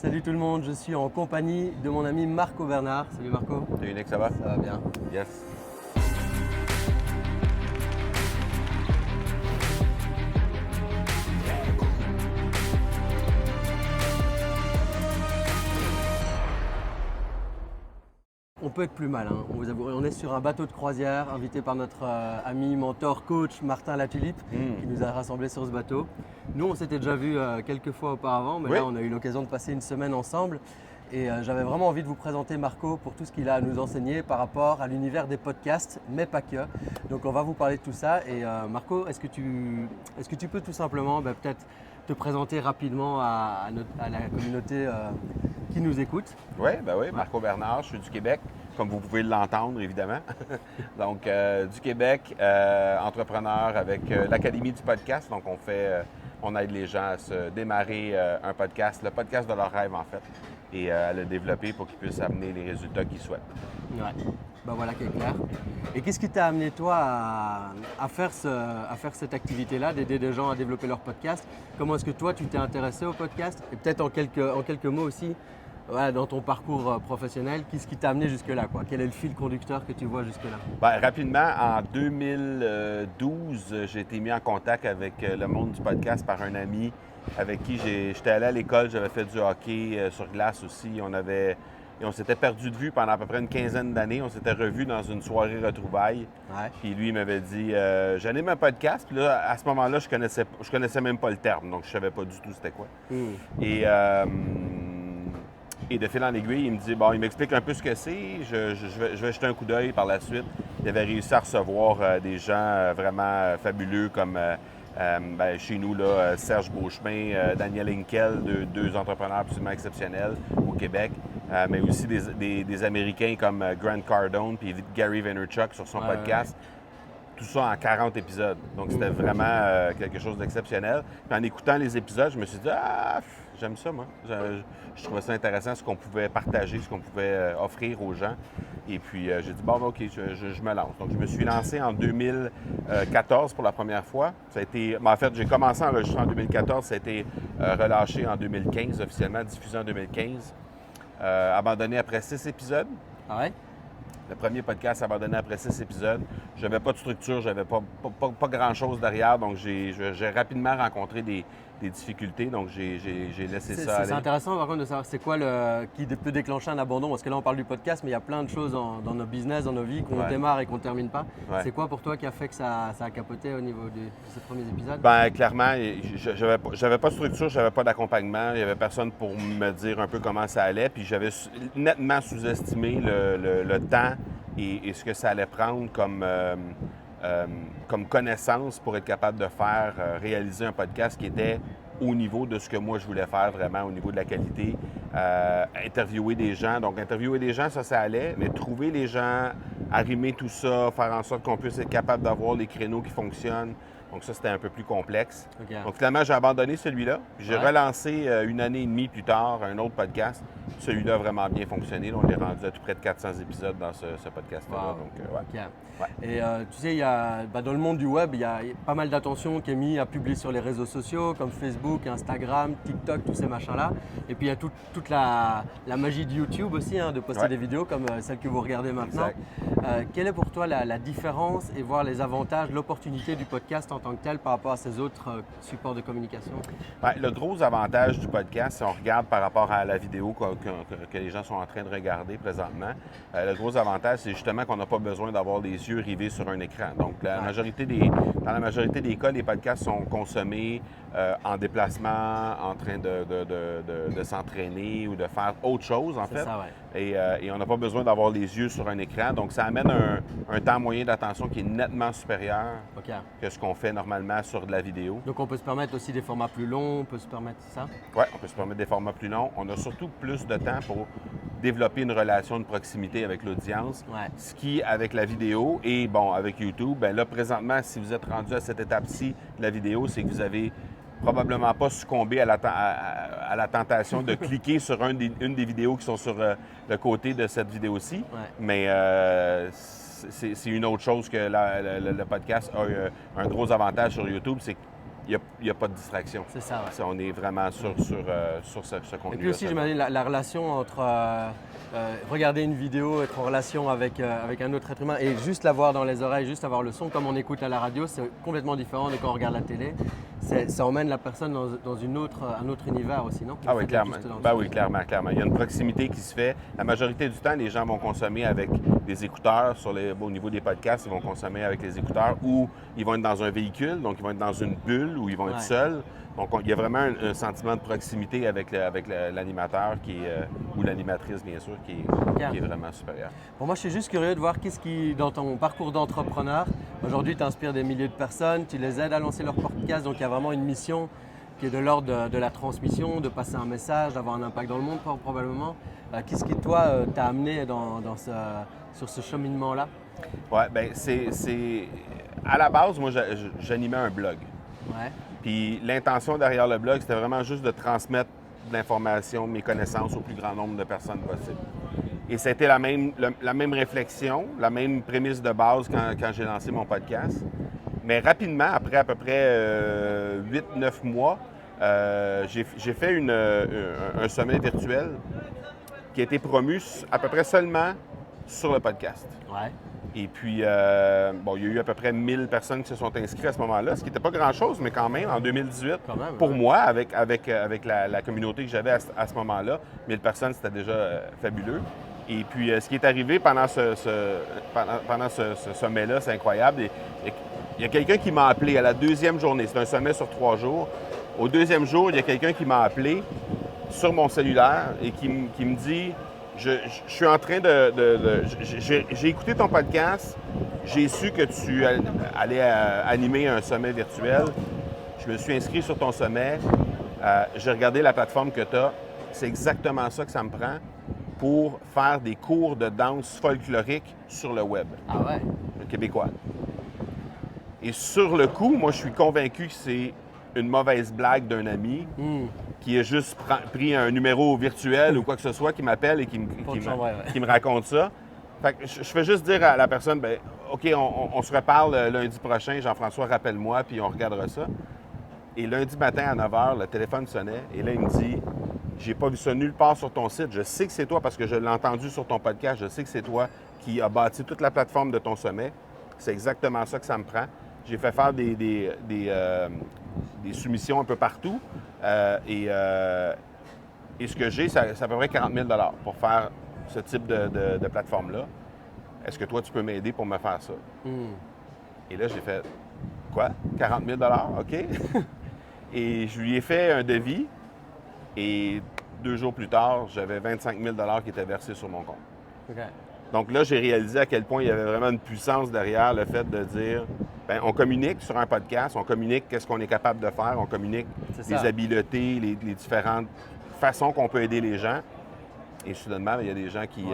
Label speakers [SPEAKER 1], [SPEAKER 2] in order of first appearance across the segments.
[SPEAKER 1] Salut tout le monde, je suis en compagnie de mon ami Marco Bernard. Salut Marco.
[SPEAKER 2] Salut Nick, ça va?
[SPEAKER 1] Ça va bien.
[SPEAKER 2] Yes.
[SPEAKER 1] On peut être plus mal, hein. On vous avoue, on est sur un bateau de croisière invité par notre ami, mentor, coach Martin Latulippe qui nous a rassemblés sur ce bateau. Nous, on s'était déjà vus quelques fois auparavant, mais
[SPEAKER 2] Oui.
[SPEAKER 1] là, on a eu l'occasion de passer une semaine ensemble. Et j'avais vraiment envie de vous présenter Marco pour tout ce qu'il a à nous enseigner par rapport à l'univers des podcasts, mais pas que. Donc on va vous parler de tout ça. Et Marco, est-ce que tu peux tout simplement peut-être te présenter rapidement à la communauté qui nous écoute?
[SPEAKER 2] Oui, Marco Bernard, je suis du Québec, comme vous pouvez l'entendre évidemment. Donc, du Québec, entrepreneur avec l'Académie du podcast. Donc, on aide les gens à se démarrer un podcast, le podcast de leur rêve en fait, et à le développer pour qu'ils puissent amener les résultats qu'ils souhaitent.
[SPEAKER 1] Ouais, ben voilà qui est clair. Et qu'est-ce qui t'a amené toi à faire cette activité-là, d'aider des gens à développer leur podcast? Comment est-ce que toi tu t'es intéressé au podcast? Et peut-être en quelques mots aussi, voilà, dans ton parcours professionnel, qu'est-ce qui t'a amené jusque-là, quoi? Quel est le fil conducteur que tu vois jusque-là?
[SPEAKER 2] Rapidement, en 2012, j'ai été mis en contact avec le monde du podcast par un ami avec qui j'étais allé à l'école, j'avais fait du hockey sur glace aussi. On s'était perdu de vue pendant à peu près une quinzaine d'années. On s'était revus dans une soirée retrouvailles.
[SPEAKER 1] Ouais.
[SPEAKER 2] Puis lui, il m'avait dit j'anime un podcast. Puis là, à ce moment-là, je connaissais même pas le terme. Donc, je savais pas du tout c'était quoi. Et de fil en aiguille, il me dit, il m'explique un peu ce que c'est. Je vais jeter un coup d'œil par la suite. Il avait réussi à recevoir des gens vraiment fabuleux comme chez nous, là, Serge Beauchemin, Daniel Hinkel, deux entrepreneurs absolument exceptionnels au Québec, mais aussi des Américains comme Grant Cardone puis Gary Vaynerchuk sur son podcast. Tout ça en 40 épisodes. Donc, c'était vraiment quelque chose d'exceptionnel. Puis en écoutant les épisodes, je me suis dit, j'aime ça, moi. Je trouvais ça intéressant, ce qu'on pouvait partager, ce qu'on pouvait offrir aux gens. Et puis, j'ai dit, OK, je me lance. Donc, je me suis lancé en 2014 pour la première fois. Ça a été, en fait, j'ai commencé à enregistrer en 2014. Ça a été relâché en 2015, officiellement diffusé en 2015. Abandonné après 6 épisodes.
[SPEAKER 1] Ah ouais?
[SPEAKER 2] Le premier podcast abandonné après 6 épisodes. Je n'avais pas de structure, je n'avais pas grand-chose derrière. Donc, j'ai rapidement rencontré des difficultés. Donc, j'ai laissé ça aller.
[SPEAKER 1] C'est intéressant, par contre, de savoir c'est quoi qui peut déclencher un abandon. Parce que là, on parle du podcast, mais il y a plein de choses dans nos business, dans nos vies, qu'on démarre et qu'on ne termine pas.
[SPEAKER 2] Ouais.
[SPEAKER 1] C'est quoi pour toi qui a fait que ça a capoté au niveau de ces premiers épisodes?
[SPEAKER 2] Clairement, j'avais pas de structure, j'avais pas d'accompagnement. Il n'y avait personne pour me dire un peu comment ça allait. Puis, j'avais nettement sous-estimé le temps et ce que ça allait prendre comme connaissance pour être capable de faire réaliser un podcast qui était au niveau de ce que moi je voulais faire vraiment, au niveau de la qualité. Interviewer des gens. Donc, interviewer des gens, ça allait, mais trouver les gens, arrimer tout ça, faire en sorte qu'on puisse être capable d'avoir les créneaux qui fonctionnent. Donc, ça, c'était un peu plus complexe.
[SPEAKER 1] Okay.
[SPEAKER 2] Donc, finalement, j'ai abandonné celui-là. Puis, j'ai relancé une année et demie plus tard un autre podcast. Celui-là a vraiment bien fonctionné. Là, on est rendu à tout près de 400 épisodes dans ce podcast-là.
[SPEAKER 1] Wow.
[SPEAKER 2] Donc,
[SPEAKER 1] Okay. Et tu sais, dans le monde du web, il y a pas mal d'attention qui est mise à publier sur les réseaux sociaux comme Facebook, Instagram, TikTok, tous ces machins-là. Et puis, il y a toute la magie de YouTube aussi, de poster des vidéos comme celle que vous regardez maintenant. Quelle est pour toi la différence et voir les avantages, l'opportunité du podcast en tant que tel par rapport à ces autres supports de communication?
[SPEAKER 2] Le gros avantage du podcast, si on regarde par rapport à la vidéo que les gens sont en train de regarder présentement, le gros avantage, c'est justement qu'on n'a pas besoin d'avoir les yeux rivés sur un écran. Donc, dans la majorité des cas, les podcasts sont consommés en déplacement, en train de s'entraîner ou de faire autre chose, en fait.
[SPEAKER 1] Ça, ouais.
[SPEAKER 2] Et on n'a pas besoin d'avoir les yeux sur un écran. Donc, ça amène un temps moyen d'attention qui est nettement supérieur que ce qu'on fait normalement sur de la vidéo.
[SPEAKER 1] Donc, on peut se permettre aussi des formats plus longs, on peut se permettre ça?
[SPEAKER 2] Oui, on peut se permettre des formats plus longs. On a surtout plus de temps pour développer une relation de proximité avec l'audience.
[SPEAKER 1] Ouais.
[SPEAKER 2] Ce qui, avec la vidéo et, avec YouTube, là, présentement, si vous êtes rendu à cette étape-ci de la vidéo, c'est que vous avez probablement pas succombé à la tentation de cliquer sur une des vidéos qui sont sur le côté de cette vidéo-ci.
[SPEAKER 1] Ouais.
[SPEAKER 2] Mais c'est une autre chose que le podcast a un gros avantage sur YouTube, c'est n'y a pas de distraction.
[SPEAKER 1] C'est ça, ouais.
[SPEAKER 2] On est vraiment sur ce contenu.
[SPEAKER 1] Et puis aussi, j'imagine la relation entre regarder une vidéo, être en relation avec un autre être humain et juste l'avoir dans les oreilles, juste avoir le son comme on écoute à la radio, c'est complètement différent de quand on regarde la télé. Ça emmène la personne dans un autre univers aussi, non?
[SPEAKER 2] Ah oui, clairement. Oui, clairement. Il y a une proximité qui se fait. La majorité du temps, les gens vont consommer avec des écouteurs. Au niveau des podcasts, ils vont consommer avec les écouteurs ou ils vont être dans un véhicule, donc ils vont être dans une bulle ou ils vont être seuls. Donc, il y a vraiment un sentiment de proximité avec l'animateur ou l'animatrice, bien sûr, qui est vraiment supérieur.
[SPEAKER 1] Bon, moi, je suis juste curieux de voir qu'est-ce qui, dans ton parcours d'entrepreneur, aujourd'hui, t'inspire des milliers de personnes, tu les aides à lancer leur podcast, donc il y a vraiment une mission qui est de l'ordre de la transmission, de passer un message, d'avoir un impact dans le monde, probablement. Qu'est-ce qui, toi, t'a amené sur ce cheminement-là?
[SPEAKER 2] Oui, bien, à la base, moi, j'animais un blog.
[SPEAKER 1] Ouais.
[SPEAKER 2] Puis l'intention derrière le blog, c'était vraiment juste de transmettre de l'information, mes connaissances au plus grand nombre de personnes possible. Et c'était la même réflexion, la même prémisse de base quand j'ai lancé mon podcast. Mais rapidement, après à peu près 8-9 mois, j'ai fait un sommet virtuel qui a été promu à peu près seulement sur le podcast.
[SPEAKER 1] Ouais.
[SPEAKER 2] Et puis, il y a eu à peu près 1000 personnes qui se sont inscrites à ce moment-là, ce qui n'était pas grand-chose, mais quand même, en 2018, pour moi, avec la communauté que j'avais à ce moment-là, 1000 personnes, c'était déjà fabuleux. Et puis, ce qui est arrivé pendant ce sommet-là, c'est incroyable. Il y a quelqu'un qui m'a appelé à la deuxième journée. C'est un sommet sur 3 jours. Au deuxième jour, il y a quelqu'un qui m'a appelé sur mon cellulaire et qui me dit... Je suis en train j'ai écouté ton podcast, j'ai su que tu allais animer un sommet virtuel. Je me suis inscrit sur ton sommet, j'ai regardé la plateforme que tu as. C'est exactement ça que ça me prend pour faire des cours de danse folklorique sur le web.
[SPEAKER 1] Ah ouais?
[SPEAKER 2] Le québécois. Et sur le coup, moi, je suis convaincu que c'est une mauvaise blague d'un ami qui a juste pris un numéro virtuel ou quoi que ce soit, qui m'appelle et qui me raconte ça. Fait que je fais juste dire à la personne, bien, OK, on se reparle lundi prochain, Jean-François, rappelle-moi, puis on regardera ça. Et lundi matin à 9 h, le téléphone sonnait et là, il me dit, j'ai pas vu ça nulle part sur ton site. Je sais que c'est toi parce que je l'ai entendu sur ton podcast. Je sais que c'est toi qui as bâti toute la plateforme de ton sommet. C'est exactement ça que ça me prend. J'ai fait faire des soumissions un peu partout. Et ce que j'ai, c'est à peu près 40 000 pour faire ce type de plateforme-là. Est-ce que toi, tu peux m'aider pour me faire ça? Et là, j'ai fait, quoi? 40 000 OK. Et je lui ai fait un devis. Et 2 jours plus tard, j'avais 25 000 qui étaient versés sur mon compte.
[SPEAKER 1] Okay.
[SPEAKER 2] Donc là, j'ai réalisé à quel point il y avait vraiment une puissance derrière le fait de dire, bien, on communique sur un podcast, on communique qu'est-ce qu'on est capable de faire, on communique les habiletés, les différentes façons qu'on peut aider les gens. Et soudainement, il y a des gens qui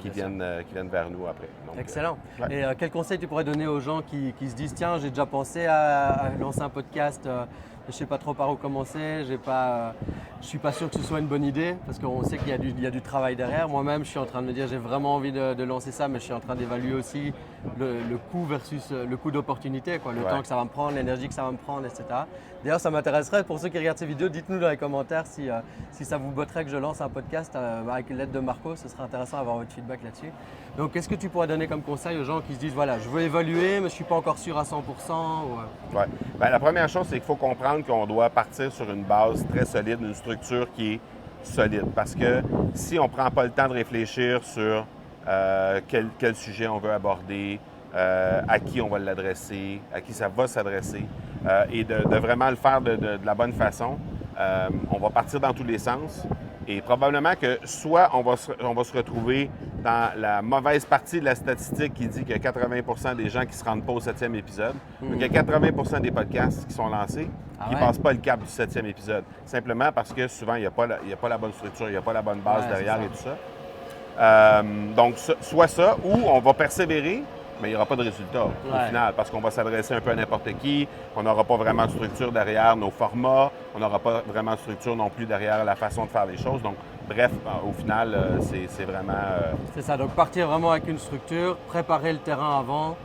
[SPEAKER 2] viennent vers nous après. Donc,
[SPEAKER 1] excellent. Et quel conseil tu pourrais donner aux gens qui se disent, tiens, j'ai déjà pensé à lancer un podcast, je ne sais pas trop par où commencer, je ne suis pas sûr que ce soit une bonne idée, parce qu'on sait qu'il y a du travail derrière. Moi-même, je suis en train de me dire, j'ai vraiment envie de lancer ça, mais je suis en train d'évaluer aussi le coût versus le coût d'opportunité, le temps que ça va me prendre, l'énergie que ça va me prendre, etc. D'ailleurs, ça m'intéresserait, pour ceux qui regardent ces vidéos, dites-nous dans les commentaires si ça vous botterait que je lance un podcast avec l'aide de Marco. Ce serait intéressant d'avoir votre feedback là-dessus. Donc, qu'est-ce que tu pourrais donner comme conseil aux gens qui se disent, voilà, je veux évaluer, mais je ne suis pas encore sûr à 100%?
[SPEAKER 2] Oui. Bien, la première chose, c'est qu'il faut comprendre qu'on doit partir sur une base très solide, une structure qui est solide. Parce que si on ne prend pas le temps de réfléchir sur quel sujet on veut aborder, à qui on va l'adresser, à qui ça va s'adresser, et de vraiment le faire de la bonne façon, on va partir dans tous les sens. Et probablement que soit on va se retrouver dans la mauvaise partie de la statistique qui dit qu'il y a 80 des gens qui ne se rendent pas au 7e épisode. Donc, il y a 80 des podcasts qui sont lancés qui ne passent pas le cap du 7e épisode. Simplement parce que souvent, il n'y a pas la bonne structure, il n'y a pas la bonne base derrière et tout ça. Donc, soit ça, ou on va persévérer, mais il n'y aura pas de résultat au final, parce qu'on va s'adresser un peu à n'importe qui, on n'aura pas vraiment de structure derrière nos formats, on n'aura pas vraiment de structure non plus derrière la façon de faire les choses. Donc, bref, au final, c'est vraiment...
[SPEAKER 1] C'est ça, donc partir vraiment avec une structure, préparer le terrain avant,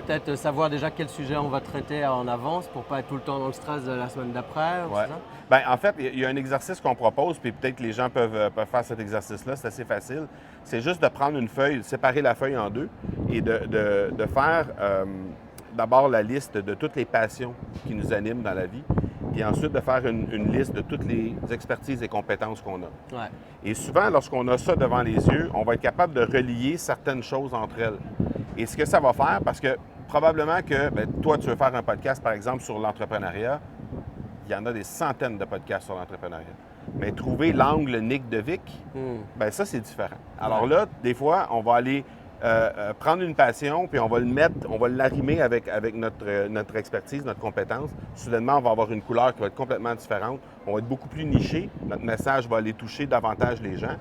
[SPEAKER 1] Peut-être savoir déjà quel sujet on va traiter en avance pour pas être tout le temps dans le stress de la semaine d'après.
[SPEAKER 2] Ouais.
[SPEAKER 1] C'est ça?
[SPEAKER 2] Bien, en fait, il y a un exercice qu'on propose, puis peut-être que les gens peuvent faire cet exercice-là, c'est assez facile. C'est juste de prendre une feuille, séparer la feuille en deux et de faire d'abord la liste de toutes les passions qui nous animent dans la vie, puis ensuite de faire une liste de toutes les expertises et compétences qu'on a.
[SPEAKER 1] Ouais.
[SPEAKER 2] Et souvent, lorsqu'on a ça devant les yeux, on va être capable de relier certaines choses entre elles. Et ce que ça va faire, parce que probablement que toi, tu veux faire un podcast, par exemple, sur l'entrepreneuriat, il y en a des centaines de podcasts sur l'entrepreneuriat. Mais trouver l'angle Nick DeVic, bien ça, c'est différent. Alors là, des fois, on va aller prendre une passion, puis on va le mettre, on va l'arrimer avec notre expertise, notre compétence. Soudainement, on va avoir une couleur qui va être complètement différente. On va être beaucoup plus niché. Notre message va aller toucher davantage les gens.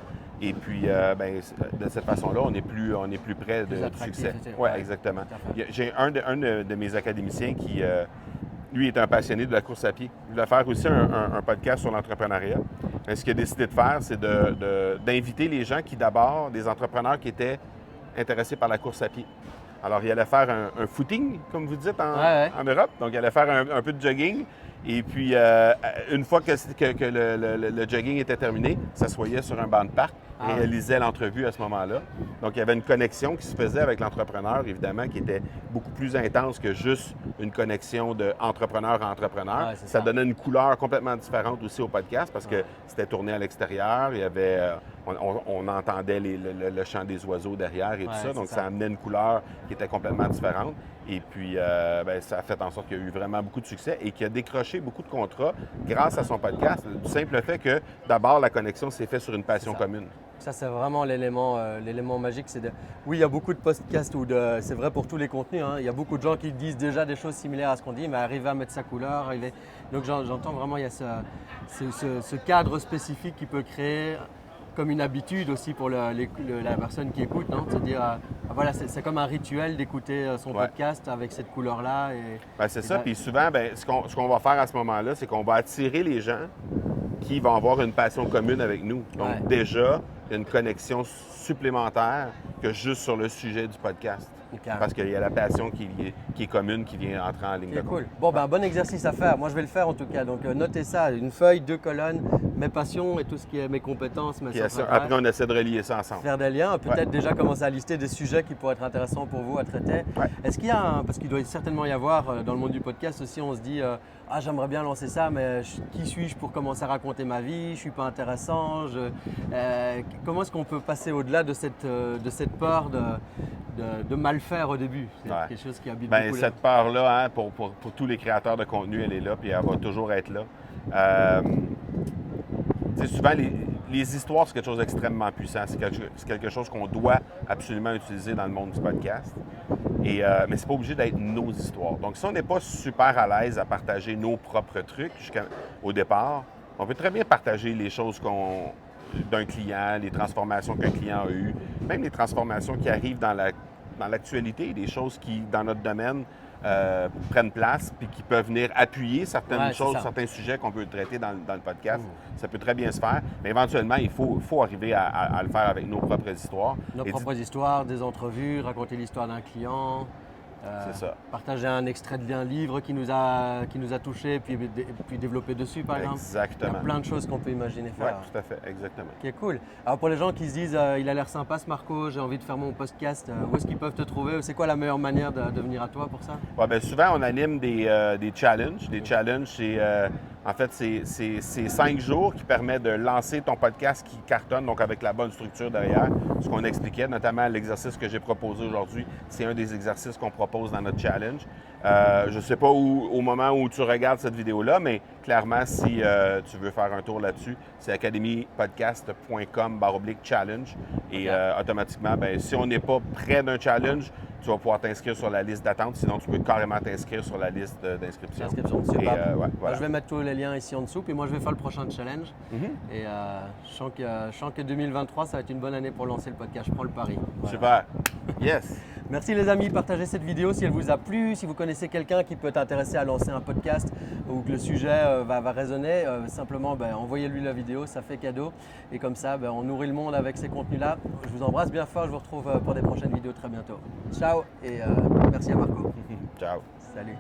[SPEAKER 2] Et puis, de cette façon-là, on est plus près du succès. Oui, exactement. J'ai un de mes académiciens qui, lui, est un passionné de la course à pied. Il voulait faire aussi un podcast sur l'entrepreneuriat. Mais ce qu'il a décidé de faire, c'est d'inviter les gens qui, d'abord, des entrepreneurs qui étaient intéressés par la course à pied. Alors, il allait faire un footing, comme vous dites en Europe. Donc, il allait faire un peu de jogging. Et puis, une fois que le jogging était terminé, s'assoyait sur un banc de parc et réalisait l'entrevue à ce moment-là. Donc, il y avait une connexion qui se faisait avec l'entrepreneur, évidemment, qui était beaucoup plus intense que juste une connexion d'entrepreneur à entrepreneur. Ouais, ça donnait une couleur complètement différente aussi au podcast parce que c'était tourné à l'extérieur. Il y avait, on entendait le chant des oiseaux derrière et tout ça. Donc, ça amenait une couleur qui était complètement différente. Et puis, ça a fait en sorte qu'il y a eu vraiment beaucoup de succès et qu'il a décroché beaucoup de contrats grâce à son podcast. Du simple fait que, d'abord, la connexion s'est faite sur une passion commune.
[SPEAKER 1] Ça, c'est vraiment l'élément magique. Oui, il y a beaucoup de podcasts où c'est vrai pour tous les contenus. Hein. Il y a beaucoup de gens qui disent déjà des choses similaires à ce qu'on dit, mais arriver à mettre sa couleur. Donc, j'entends vraiment, il y a ce cadre spécifique qui peut créer comme une habitude aussi pour la personne qui écoute, non? C'est-à-dire, voilà, c'est comme un rituel d'écouter son podcast avec cette couleur-là.
[SPEAKER 2] C'est ça. Puis souvent, ce qu'on va faire à ce moment-là, c'est qu'on va attirer les gens qui vont avoir une passion commune avec nous. Donc déjà, il y a une connexion supplémentaire que juste sur le sujet du podcast. Parce qu'il y a la passion qui est commune qui vient entrer en ligne de compte.
[SPEAKER 1] Cool. Bon, bon exercice à faire. Moi, je vais le faire en tout cas. Donc, notez ça. Une feuille, 2 colonnes, mes passions et tout ce qui est mes compétences, mes centres d'intérêt.
[SPEAKER 2] Après, on essaie de relier ça ensemble.
[SPEAKER 1] Faire des liens. Peut-être déjà commencer à lister des sujets qui pourraient être intéressants pour vous à traiter. Est-ce qu'il y a parce qu'il doit certainement y avoir dans le monde du podcast aussi, on se dit j'aimerais bien lancer ça, mais qui suis-je pour commencer à raconter ma vie? Je ne suis pas intéressant. Comment est-ce qu'on peut passer au-delà de cette peur de mal faire au début? C'est quelque chose qui habite beaucoup.
[SPEAKER 2] Cette peur-là, pour tous les créateurs de contenu, elle est là, puis elle va toujours être là. Souvent, les histoires, c'est quelque chose d'extrêmement puissant. C'est quelque chose qu'on doit absolument utiliser dans le monde du podcast. Mais c'est pas obligé d'être nos histoires. Donc, si on n'est pas super à l'aise à partager nos propres trucs au départ, on peut très bien partager les choses d'un client, les transformations qu'un client a eues, même les transformations qui arrivent dans l'actualité, des choses qui, dans notre domaine, prennent place puis qui peuvent venir appuyer certaines choses, certains sujets qu'on peut traiter dans le podcast. Ça peut très bien se faire, mais éventuellement, il faut arriver à le faire avec nos propres histoires.
[SPEAKER 1] Nos propres histoires, des entrevues, raconter l'histoire d'un client.
[SPEAKER 2] C'est ça.
[SPEAKER 1] Partager un extrait d'un livre qui nous a touché puis développer dessus, par exemple.
[SPEAKER 2] Exactement.
[SPEAKER 1] Il y a plein de choses qu'on peut imaginer faire.
[SPEAKER 2] Oui, tout à fait, exactement.
[SPEAKER 1] Ok, cool. Alors pour les gens qui se disent il a l'air sympa ce Marco, j'ai envie de faire mon podcast, où est-ce qu'ils peuvent te trouver? C'est quoi la meilleure manière de venir à toi pour ça?
[SPEAKER 2] Souvent, on anime des challenges. Des challenges, c'est 5 jours qui permettent de lancer ton podcast qui cartonne, donc avec la bonne structure derrière. Ce qu'on expliquait, notamment l'exercice que j'ai proposé aujourd'hui, c'est un des exercices qu'on propose dans notre challenge. Je ne sais pas au moment où tu regardes cette vidéo-là, mais clairement, si tu veux faire un tour là-dessus, c'est academypodcast.com/challenge. Et automatiquement, si on n'est pas près d'un challenge, tu vas pouvoir t'inscrire sur la liste d'attente. Sinon, tu peux carrément t'inscrire sur la liste d'inscription.
[SPEAKER 1] Super. Je vais mettre tous les liens ici en dessous. Puis moi, je vais faire le prochain challenge. Et je sens que 2023, ça va être une bonne année pour lancer le podcast. Je prends le pari.
[SPEAKER 2] Voilà. Super. Yes.
[SPEAKER 1] Merci les amis, partagez cette vidéo si elle vous a plu. Si vous connaissez quelqu'un qui peut être intéressé à lancer un podcast ou que le sujet va résonner, simplement envoyez-lui la vidéo, ça fait cadeau. Et comme ça, on nourrit le monde avec ces contenus-là. Je vous embrasse bien fort, je vous retrouve pour des prochaines vidéos très bientôt. Ciao et merci à Marco.
[SPEAKER 2] Ciao.
[SPEAKER 1] Salut.